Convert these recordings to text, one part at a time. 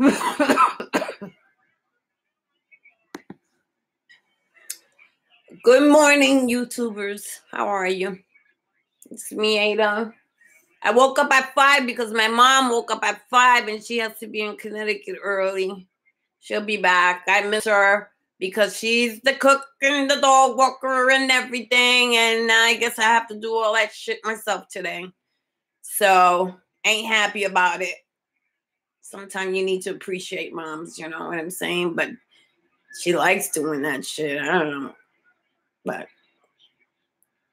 Good morning, YouTubers. How are you? It's me, Ada. I woke up at 5 because my mom woke up at 5 and she has to be in Connecticut early. She'll be back. I miss her because she's the cook and the dog walker and everything. And I guess I have to do all that shit myself today. So, ain't happy about it. Sometimes you need to appreciate moms, you know what I'm saying? But she likes doing that shit. I don't know. But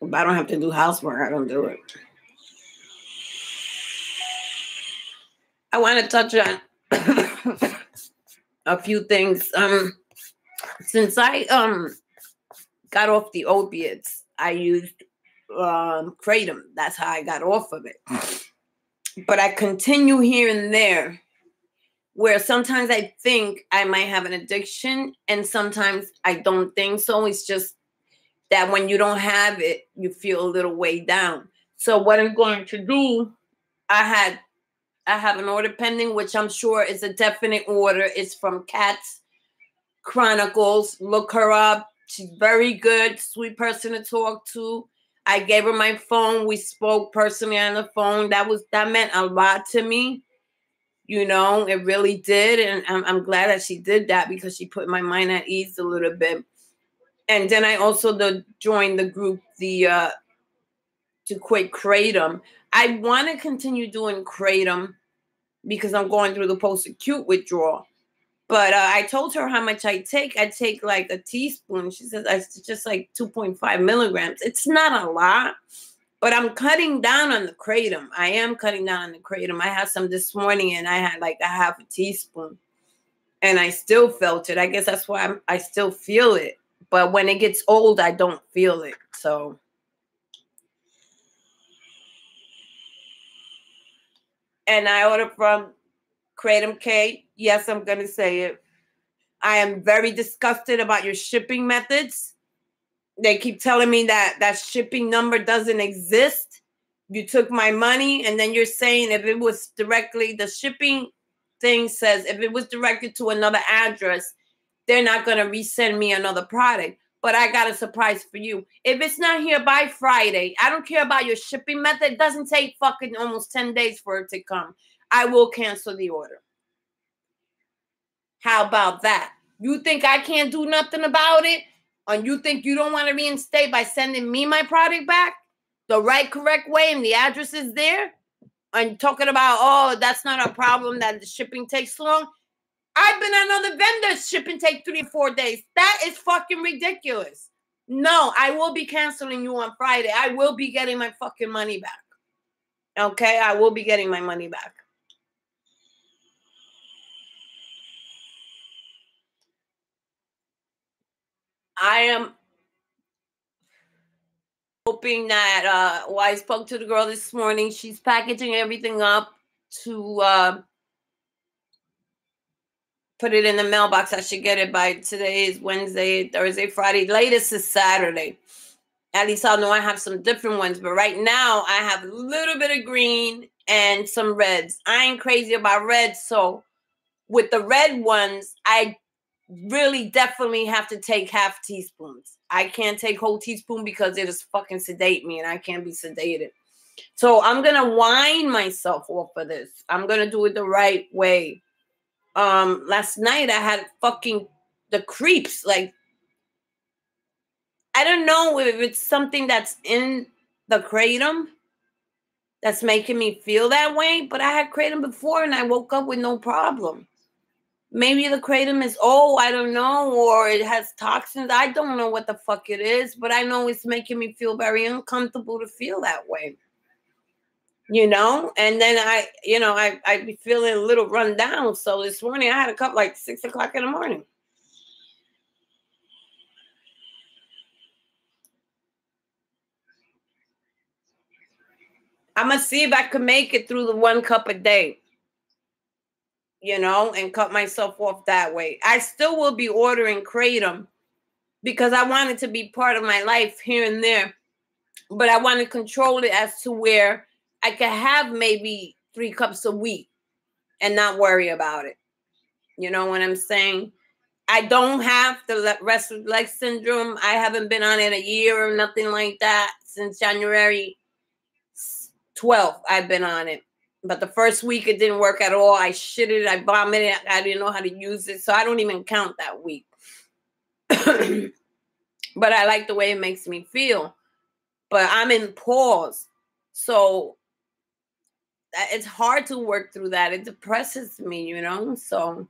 if I don't have to do housework, I don't do it. I want to touch on a few things. Since I got off the opiates, I used Kratom. That's how I got off of it. But I continue here and there, where sometimes I think I might have an addiction, and sometimes I don't think so. It's just that when you don't have it, you feel a little way down. So what I'm going to do, I have an order pending, which I'm sure is a definite order. It's from Kat's Chronicles. Look her up. She's very good, sweet person to talk to. I gave her my phone. We spoke personally on the phone. That meant a lot to me. You know, it really did. And I'm glad that she did that because she put my mind at ease a little bit. And then I also joined the group, to quit Kratom. I want to continue doing Kratom because I'm going through the post-acute withdrawal. But I told her how much I take. I take like a teaspoon. She says it's just like 2.5 milligrams. It's not a lot, but I'm cutting down on the Kratom. I am cutting down on the Kratom. I had some this morning and I had like a half a teaspoon and I still felt it. I guess that's why I still feel it. But when it gets old, I don't feel it. So and I ordered from Kratom K. Yes, I'm going to say it. I am very disgusted about your shipping methods. They keep telling me that shipping number doesn't exist. You took my money, and then you're saying if it was directly, the shipping thing says if it was directed to another address, they're not going to resend me another product. But I got a surprise for you. If it's not here by Friday, I don't care about your shipping method. It doesn't take fucking almost 10 days for it to come. I will cancel the order. How about that? You think I can't do nothing about it? And you think you don't want to reinstate by sending me my product back the right, correct way and the address is there? And talking about, oh, that's not a problem that the shipping takes long. I've been on other vendors, shipping take 3 or 4 days. That is fucking ridiculous. No, I will be canceling you on Friday. I will be getting my fucking money back. Okay, I will be getting my money back. I am hoping that, I spoke to the girl this morning. She's packaging everything up to put it in the mailbox. I should get it by today is Wednesday, Thursday, Friday. Latest is Saturday. At least I'll know I have some different ones. But right now, I have a little bit of green and some reds. I ain't crazy about reds. So with the red ones, I really definitely have to take half teaspoons. I can't take whole teaspoon because it is fucking sedate me and I can't be sedated. So I'm going to wind myself off of this. I'm going to do it the right way. Last night I had fucking the creeps. Like, I don't know if it's something that's in the Kratom that's making me feel that way, but I had Kratom before and I woke up with no problem. Maybe the Kratom is, I don't know, or it has toxins. I don't know what the fuck it is, but I know it's making me feel very uncomfortable to feel that way. You know? And then I'd be feeling a little run down. So this morning I had a cup like 6 o'clock in the morning. I'm going to see if I can make it through the 1 cup a day, you know, and cut myself off that way. I still will be ordering Kratom because I want it to be part of my life here and there. But I want to control it as to where I can have maybe 3 cups a week and not worry about it. You know what I'm saying? I don't have the restless leg syndrome. I haven't been on it a year or nothing like that. Since January 12th, I've been on it. But the first week, it didn't work at all. I shitted, I vomited, I didn't know how to use it. So I don't even count that week. But I like the way it makes me feel. But I'm in pause. So it's hard to work through that. It depresses me, you know? So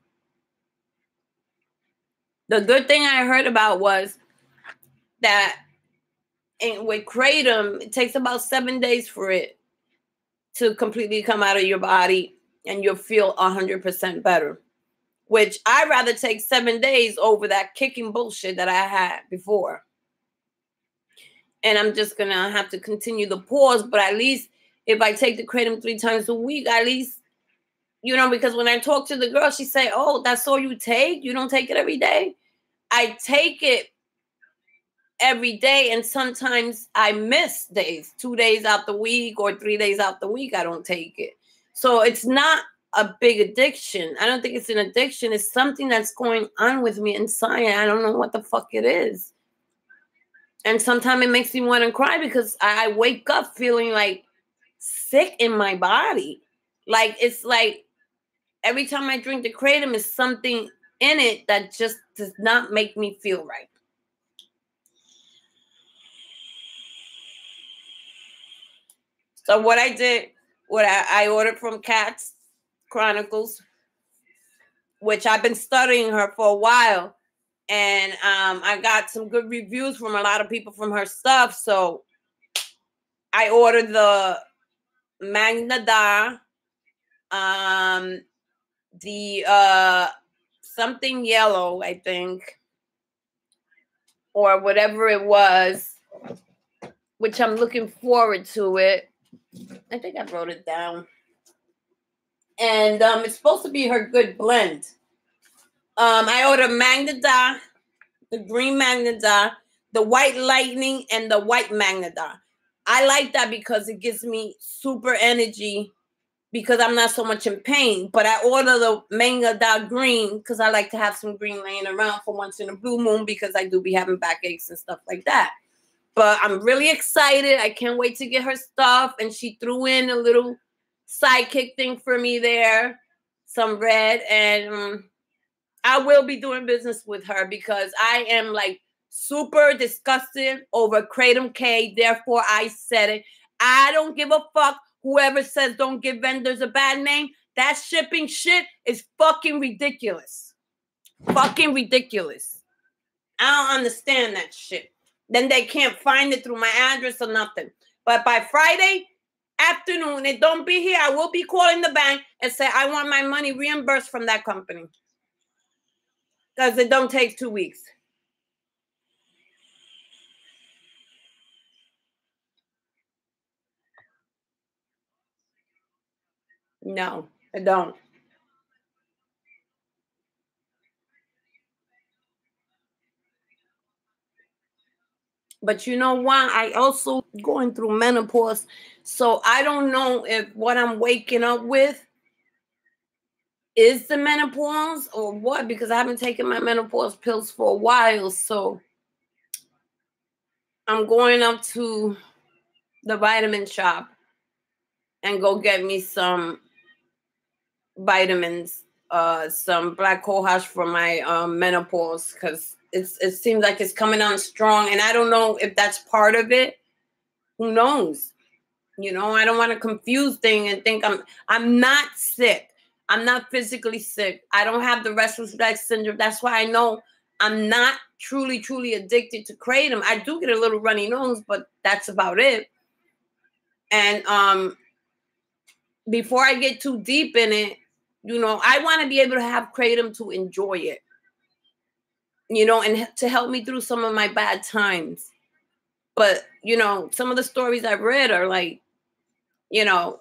the good thing I heard about was that with Kratom, it takes about 7 days for it to completely come out of your body and you'll feel 100% better. Which I'd rather take 7 days over that kicking bullshit that I had before. And I'm just going to have to continue the pause. But at least if I take the Kratom 3 times a week, at least, you know, because when I talk to the girl, she say, oh, that's all you take? You don't take it every day? I take it every day. And sometimes I miss days, 2 days out the week or 3 days out the week. I don't take it. So it's not a big addiction. I don't think it's an addiction. It's something that's going on with me inside. I don't know what the fuck it is. And sometimes it makes me want to cry because I wake up feeling like sick in my body. Like, it's like every time I drink the Kratom, is something in it that just does not make me feel right. So what I did, I ordered from Cats Chronicles, which I've been studying her for a while. And I got some good reviews from a lot of people from her stuff. So I ordered the Magna Da, the something yellow, I think, or whatever it was, which I'm looking forward to it. I think I wrote it down. And it's supposed to be her good blend. I ordered Magna Da, the green Magna Da, the white Lightning, and the white Magna Da. I like that because it gives me super energy because I'm not so much in pain. But I order the Magna Da green because I like to have some green laying around for once in a blue moon because I do be having backaches and stuff like that. But I'm really excited. I can't wait to get her stuff. And she threw in a little sidekick thing for me there, some red. And I will be doing business with her because I am like super disgusted over Kratom K. Therefore, I said it. I don't give a fuck. Whoever says don't give vendors a bad name, that shipping shit is fucking ridiculous. Fucking ridiculous. I don't understand that shit. Then they can't find it through my address or nothing. But by Friday afternoon, it don't be here. I will be calling the bank and say I want my money reimbursed from that company. Because it don't take 2 weeks. No, it don't. But you know what? I also going through menopause. So I don't know if what I'm waking up with is the menopause or what, because I haven't taken my menopause pills for a while. So I'm going up to the vitamin shop and go get me some vitamins, some black cohosh for my menopause, because it seems like it's coming on strong, and I don't know if that's part of it. Who knows? You know, I don't want to confuse things and think I'm not sick. I'm not physically sick. I don't have the restless leg syndrome. That's why I know I'm not truly addicted to Kratom. I do get a little runny nose, but that's about it. And before I get too deep in it, you know, I want to be able to have Kratom to enjoy it, you know, and to help me through some of my bad times. But, you know, some of the stories I've read are like, you know,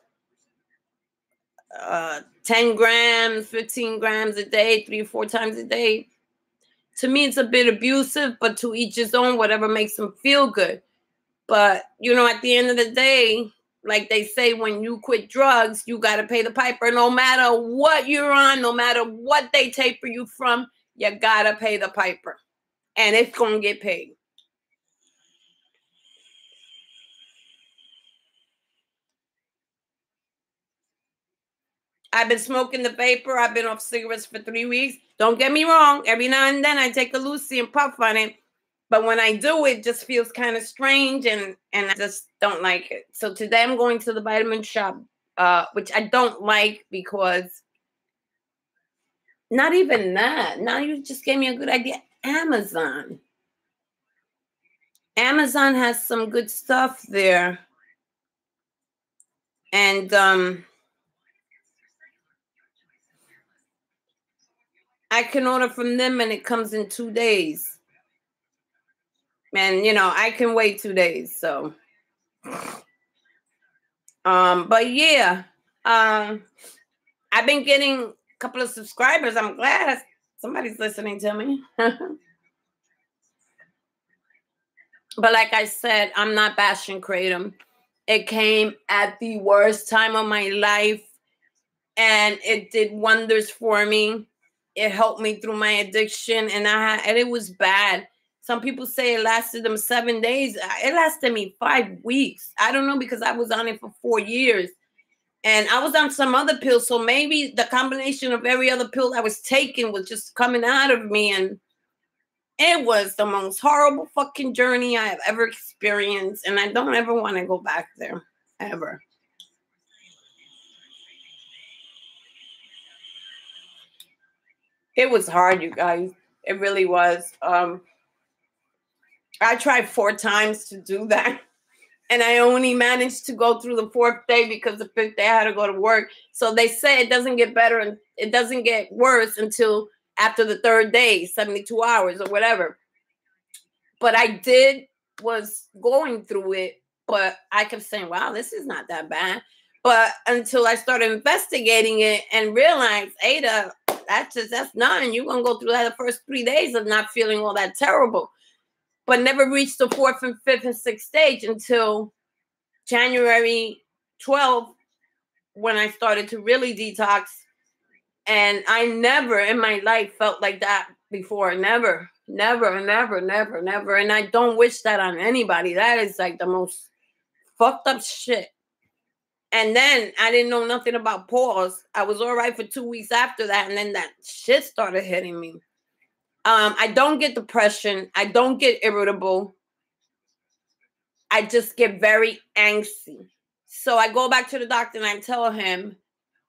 10 grams, 15 grams a day, 3 or 4 times a day. To me, it's a bit abusive, but to each his own, whatever makes them feel good. But, you know, at the end of the day, like they say, when you quit drugs, you got to pay the piper. No matter what you're on, no matter what they taper you from, you got to pay the piper. And it's going to get paid. I've been smoking the vapor. I've been off cigarettes for 3 weeks. Don't get me wrong. Every now and then I take a Lucy and puff on it. But when I do, it just feels kind of strange, and I just don't like it. So today I'm going to the vitamin shop, which I don't like because not even that. Now you just gave me a good idea. Amazon. Amazon has some good stuff there. And I can order from them and it comes in 2 days. And, you know, I can wait 2 days. So, but yeah, I've been getting a couple of subscribers. I'm glad somebody's listening to me. But like I said, I'm not bashing Kratom. It came at the worst time of my life, and it did wonders for me. It helped me through my addiction, and it was bad. Some people say it lasted them 7 days. It lasted me 5 weeks. I don't know, because I was on it for 4 years. And I was on some other pills, so maybe the combination of every other pill I was taking was just coming out of me, and it was the most horrible fucking journey I have ever experienced, and I don't ever want to go back there, ever. It was hard, you guys. It really was. I tried 4 times to do that, and I only managed to go through the 4th day because the 5th day I had to go to work. So they say it doesn't get better and it doesn't get worse until after the 3rd day, 72 hours or whatever. But I was going through it, but I kept saying, wow, this is not that bad. But until I started investigating it and realized, Ada, that's nothing. You're going to go through that the first 3 days of not feeling all that terrible. But never reached the 4th and 5th and 6th stage until January 12th, when I started to really detox. And I never in my life felt like that before. Never. And I don't wish that on anybody. That is like the most fucked up shit. And then I didn't know nothing about pause. I was all right for 2 weeks after that. And then that shit started hitting me. I don't get depression. I don't get irritable. I just get very angsty. So I go back to the doctor and I tell him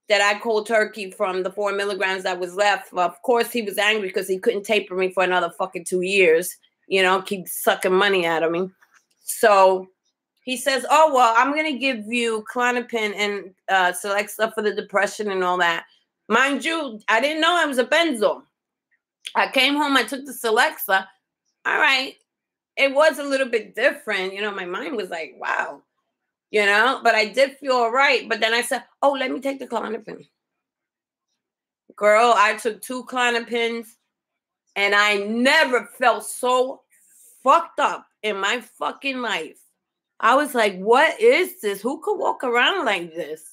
that I cold turkey from the 4 milligrams that was left. Well, of course, he was angry because he couldn't taper me for another fucking 2 years. You know, keep sucking money out of me. So he says, oh, well, I'm going to give you Klonopin and select stuff for the depression and all that. Mind you, I didn't know I was a benzo. I came home, I took the Celexa. All right. It was a little bit different. You know, my mind was like, wow. You know, but I did feel all right. But then I said, oh, let me take the Klonopin. Girl, I took 2 Klonopins, and I never felt so fucked up in my fucking life. I was like, what is this? Who could walk around like this?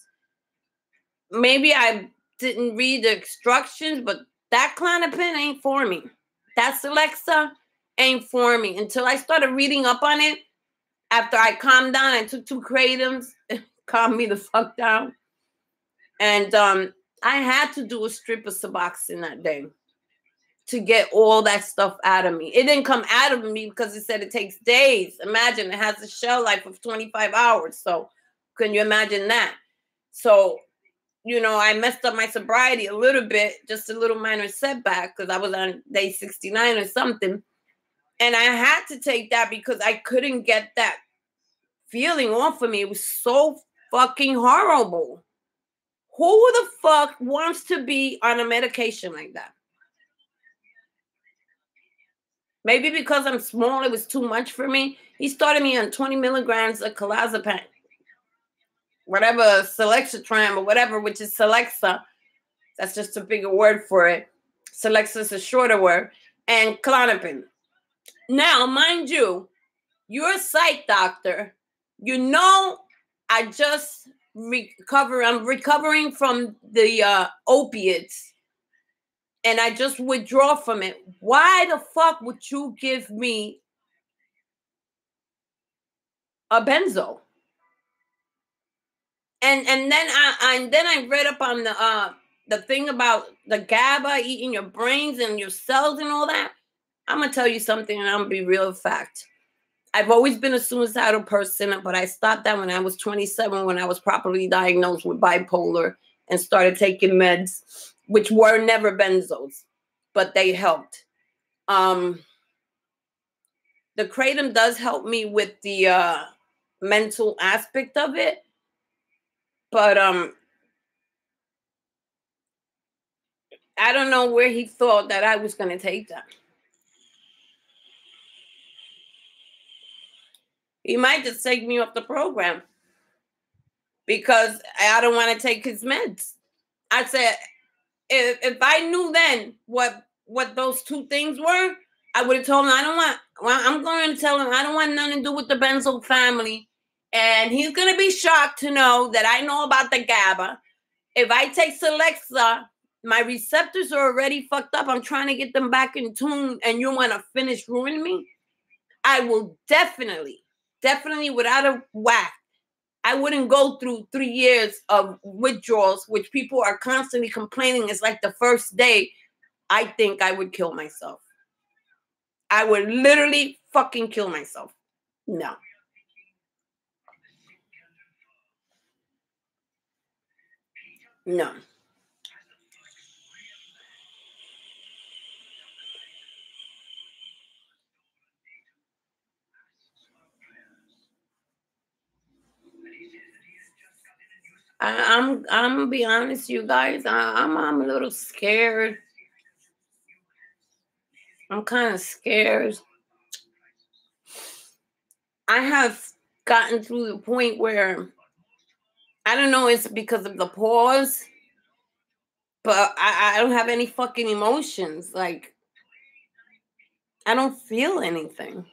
Maybe I didn't read the instructions, but that Klonopin ain't for me. That Celexa ain't for me. Until I started reading up on it, after I calmed down, I took 2 Kratoms, calmed me the fuck down. And I had to do a strip of Suboxone that day to get all that stuff out of me. It didn't come out of me because it said it takes days. Imagine, it has a shelf life of 25 hours. So can you imagine that? So, you know, I messed up my sobriety a little bit, just a little minor setback because I was on day 69 or something. And I had to take that because I couldn't get that feeling off of me. It was so fucking horrible. Who the fuck wants to be on a medication like that? Maybe because I'm small, it was too much for me. He started me on 20 milligrams of clozapine, whatever, Selexatram or whatever, which is Celexa. That's just a bigger word for it. Celexa is a shorter word. And Klonopin. Now, mind you, you're a psych doctor. You know I just I'm recovering from the opiates, and I just withdraw from it. Why the fuck would you give me a benzo? And then I read up on the thing about the GABA eating your brains and your cells and all that. I'm gonna tell you something, and I'm gonna be real fact. I've always been a suicidal person, but I stopped that when I was 27, when I was properly diagnosed with bipolar and started taking meds, which were never benzos, but they helped. The Kratom does help me with the mental aspect of it, but I don't know where he thought that I was going to take that. He might just take me off the program because I don't want to take his meds. I said, if I knew then what those two things were, I would have told him I don't want. Well, I'm going to tell him I don't want nothing to do with the benzo family, and he's going to be shocked to know that I know about the GABA. If I take Celexa, my receptors are already fucked up. I'm trying to get them back in tune, and you want to finish ruining me? I will definitely, without a whack, I wouldn't go through 3 years of withdrawals, which people are constantly complaining. It's like the first day. I think I would kill myself. I would literally fucking kill myself. No. No. I'm gonna be honest, you guys. I'm a little scared. I'm kind of scared. I have gotten through the point where I don't know, it's because of the pause, but I don't have any fucking emotions. Like, I don't feel anything.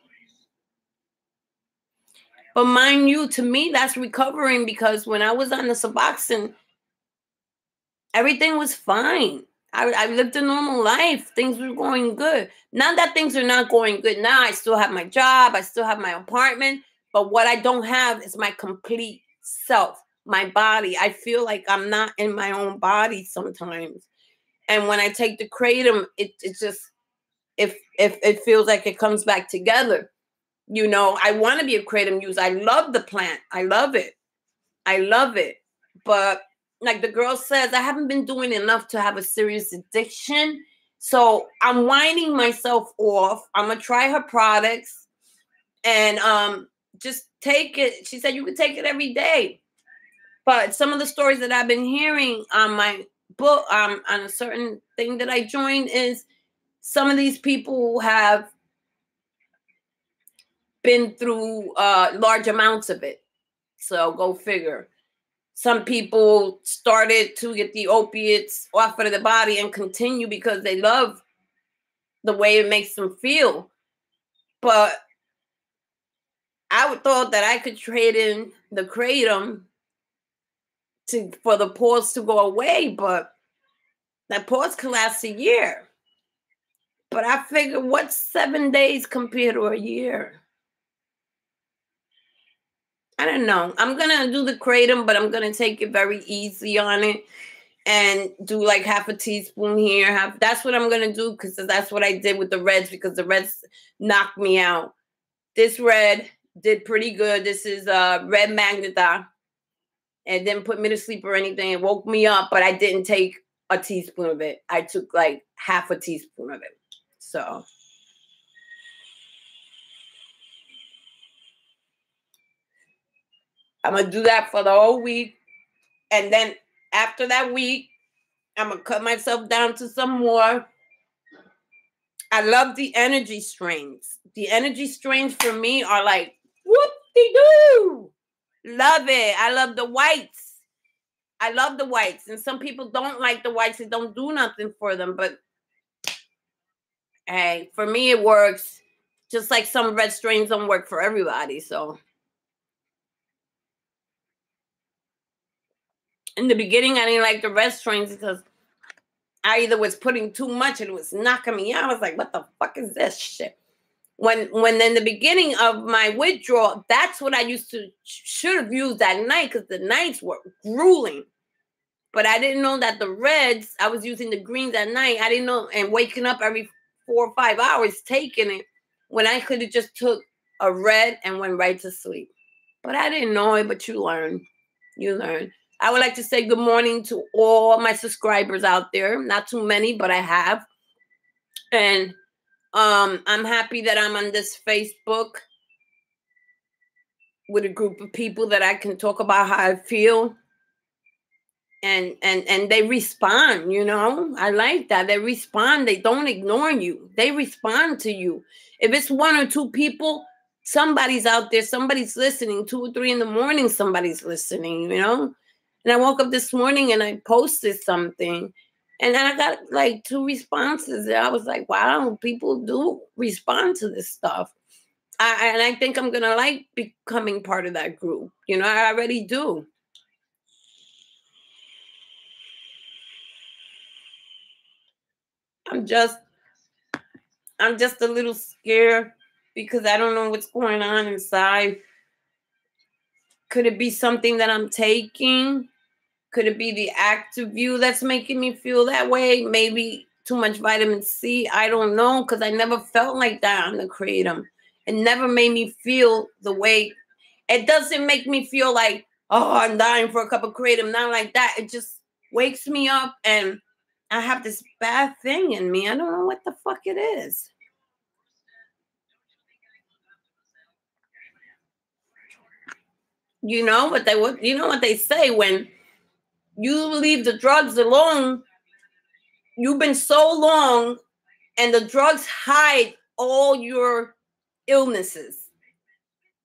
But mind you, to me, that's recovering because when I was on the Suboxone, everything was fine. I lived a normal life. Things were going good. Not that things are not going good now. I still have my job. I still have my apartment. But what I don't have is my complete self, my body. I feel like I'm not in my own body sometimes. And when I take the Kratom, it just, if it feels like it comes back together. You know, I want to be a Kratom user. I love the plant. I love it. I love it. But like the girl says, I haven't been doing enough to have a serious addiction. So I'm winding myself off. I'm gonna try her products and just take it. She said you could take it every day. But some of the stories that I've been hearing on my book, on a certain thing that I joined, is some of these people have been through large amounts of it. So go figure. Some people started to get the opiates off of the body and continue because they love the way it makes them feel. But I thought that I could trade in the Kratom for the pause to go away, but that pause could last a year. But I figured, what's 7 days compared to a year? I don't know. I'm gonna do the Kratom, but I'm gonna take it very easy on it and do like half a teaspoon here. That's what I'm gonna do because that's what I did with the reds because the reds knocked me out. This red did pretty good. This is red magneta. It didn't put me to sleep or anything. It woke me up, but I didn't take a teaspoon of it. I took like half a teaspoon of it. So I'm gonna do that for the whole week. And then after that week, I'm gonna cut myself down to some more. I love the energy strains. The energy strains for me are like whoop-de-doo. Love it. I love the whites. I love the whites. And some people don't like the whites. It don't do nothing for them. But hey, for me it works. Just like some red strains don't work for everybody. So In the beginning, I didn't like the red strains because I either was putting too much and it was knocking me out. I was like, what the fuck is this shit? When in the beginning of my withdrawal, that's what I should have used at night, because the nights were grueling. But I didn't know that the reds, I was using the greens at night. I didn't know, and waking up every 4 or 5 hours taking it, when I could have just took a red and went right to sleep. But I didn't know it, but you learn. You learn. I would like to say good morning to all my subscribers out there. Not too many, but I have. And I'm happy that I'm on this Facebook with a group of people that I can talk about how I feel. And they respond, you know. I like that. They respond. They don't ignore you. They respond to you. If it's 1 or 2 people, somebody's out there, somebody's listening. 2 or 3 in the morning, somebody's listening, you know. And I woke up this morning and I posted something, and then I got like 2 responses. And I was like, wow, people do respond to this stuff. And I think I'm gonna like becoming part of that group. You know, I already do. I'm just a little scared because I don't know what's going on inside. Could it be something that I'm taking? Could it be the active view that's making me feel that way? Maybe too much vitamin C. I don't know, because I never felt like that on the Kratom. It never made me feel the way. It doesn't make me feel like, oh, I'm dying for a cup of Kratom. Not like that. It just wakes me up, and I have this bad thing in me. I don't know what the fuck it is. You know what they say, when you leave the drugs alone, you've been so long, and the drugs hide all your illnesses.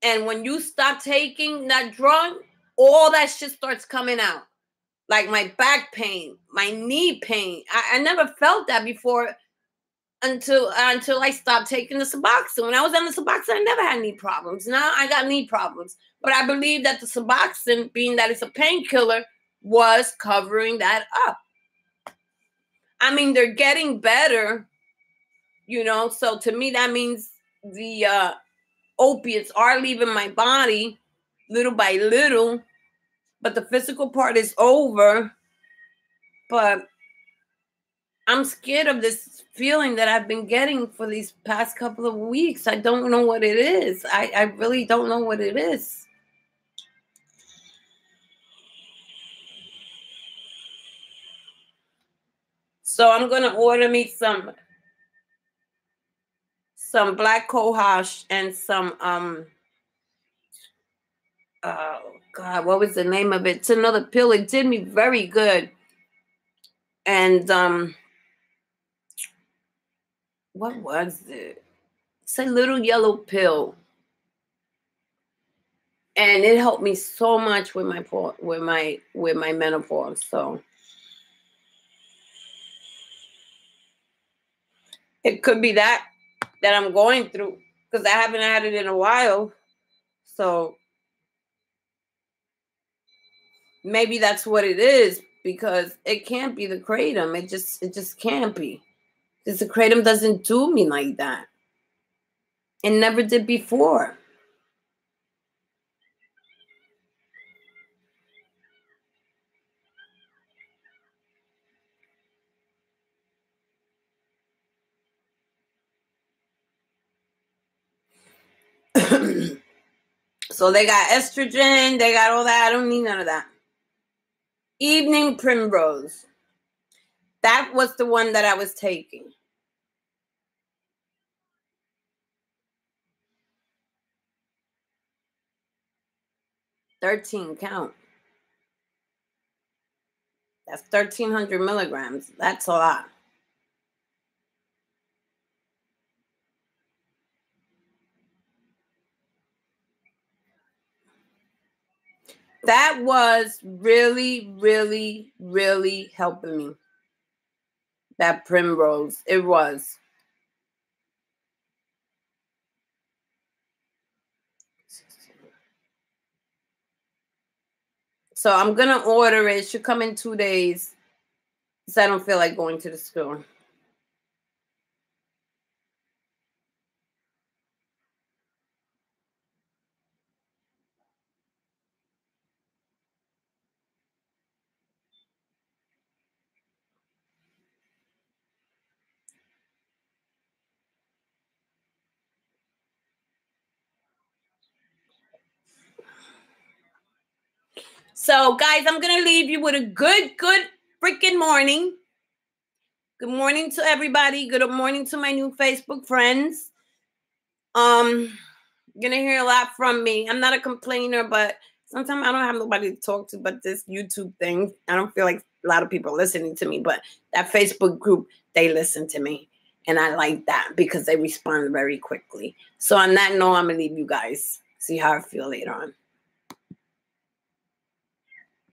And when you stop taking that drug, all that shit starts coming out. Like my back pain, my knee pain. I never felt that before until I stopped taking the Suboxone. When I was on the Suboxone, I never had knee problems. Now I got knee problems. But I believe that the Suboxone, being that it's a painkiller, was covering that up. I mean, they're getting better, you know. So to me, that means the opiates are leaving my body little by little. But the physical part is over. But I'm scared of this feeling that I've been getting for these past couple of weeks. I don't know what it is. I really don't know what it is. So I'm gonna order me some black cohosh and some oh God, what was the name of it? It's another pill. It did me very good. And what was it? It's a little yellow pill. And it helped me so much with my menopause. So it could be that I'm going through, because I haven't had it in a while. So maybe that's what it is, because it can't be the Kratom. It just can't be. Because the Kratom doesn't do me like that. It never did before. So they got estrogen, they got all that. I don't need none of that. Evening primrose. That was the one that I was taking. 13 count. That's 1,300 milligrams. That's a lot. That was really, really, really helping me. That primrose. It was. So I'm going to order it. It should come in 2 days. So I don't feel like going to the store. So, guys, I'm going to leave you with a good freaking morning. Good morning to everybody. Good morning to my new Facebook friends. You're going to hear a lot from me. I'm not a complainer, but sometimes I don't have nobody to talk to but this YouTube thing. I don't feel like a lot of people are listening to me, but that Facebook group, they listen to me. And I like that because they respond very quickly. So on that note, I'm going to leave you guys. See how I feel later on.